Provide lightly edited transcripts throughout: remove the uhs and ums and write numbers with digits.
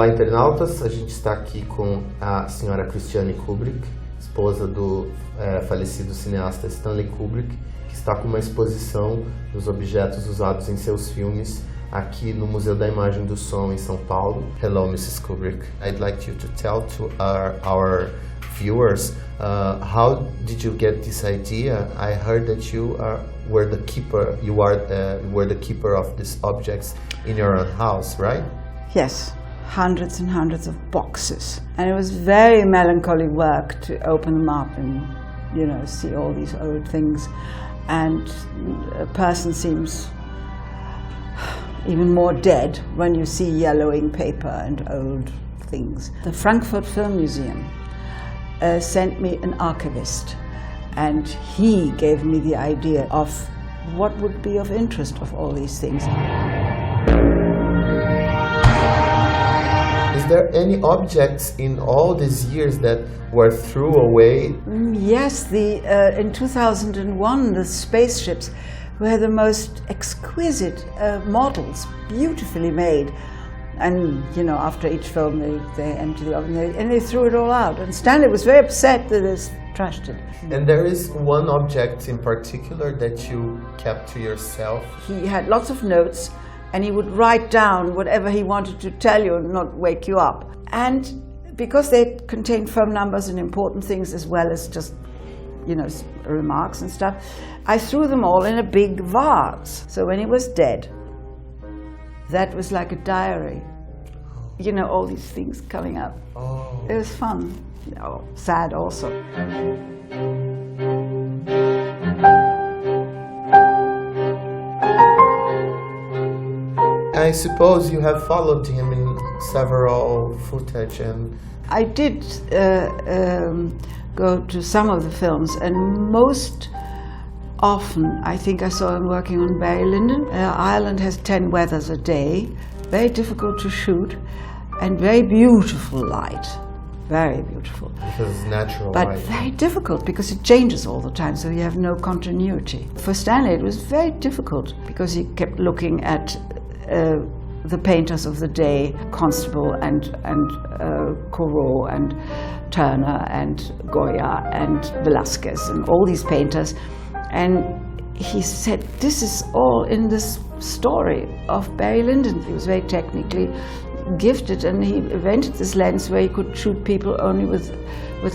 Olá, internautas, a gente está aqui com a senhora Christiane Kubrick, esposa do falecido cineasta Stanley Kubrick, que está com uma exposição dos objetos usados em seus filmes aqui no Museu da Imagem do Som em São Paulo. Hello, Mrs. Kubrick. I'd like you to tell to our viewers how did you get this idea? I heard that you were the keeper. You were the keeper of these objects in your own house, right? Yes. Hundreds and hundreds of boxes, and it was very melancholy work to open them up and, you know, see all these old things. And a person seems even more dead when you see yellowing paper and old things. The Frankfurt Film Museum sent me an archivist, and he gave me the idea of what would be of interest of all these things. Is there any objects in all these years that were thrown away? Yes, in 2001 the spaceships were the most exquisite models, beautifully made. And, you know, after each film they empty the oven and they threw it all out. And Stanley was very upset that they trashed it. And there is one object in particular that you kept to yourself? He had lots of notes, and he would write down whatever he wanted to tell you and not wake you up. And because they contained phone numbers and important things as well as just, you know, remarks and stuff, I threw them all in a big vase. So when he was dead, that was like a diary. You know, all these things coming up. Oh. It was fun. Oh, sad also. I suppose you have followed him in several footage and... I did go to some of the films, and most often I think I saw him working on Barry Lyndon. Ireland has 10 weathers a day, very difficult to shoot, and very beautiful light, very beautiful. Because it's natural but light. Very difficult because it changes all the time, so you have no continuity. For Stanley it was very difficult because he kept looking at the painters of the day, Constable and Corot and Turner and Goya and Velasquez and all these painters, and he said, this is all in this story of Barry Lyndon. He was very technically gifted, and he invented this lens where he could shoot people only with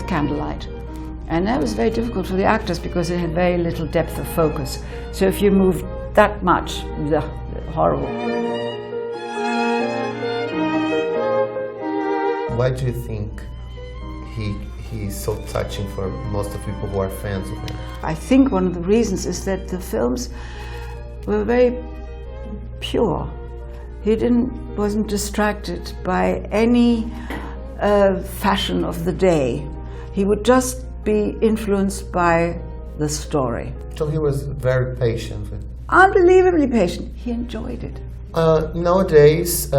candlelight. And that was very difficult for the actors because they had very little depth of focus. So if you moved that much, horrible. Why do you think he's so touching for most of the people who are fans of him? I think one of the reasons is that the films were very pure. He wasn't distracted by any fashion of the day. He would just be influenced by the story. So he was very patient with... Unbelievably patient. He enjoyed it. Nowadays,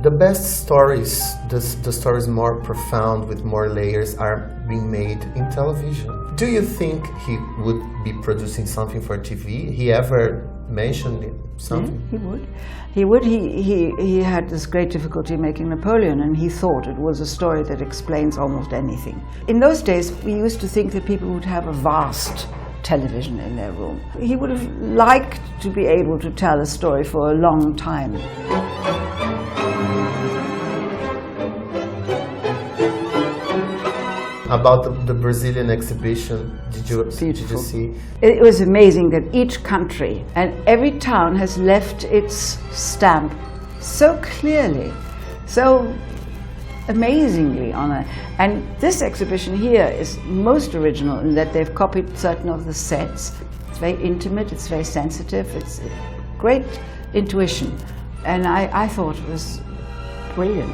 the best stories, the stories more profound with more layers, are being made in television. Do you think he would be producing something for TV? He ever mentioned something? Yeah, he would. He would. He had this great difficulty making Napoleon, and he thought it was a story that explains almost anything. In those days, we used to think that people would have a vast television in their room. He would have liked to be able to tell a story for a long time. About the Brazilian exhibition, did you see? It was amazing that each country and every town has left its stamp so clearly, so amazingly on it. And this exhibition here is most original in that they've copied certain of the sets. It's very intimate, it's very sensitive, it's great intuition. And I thought it was brilliant.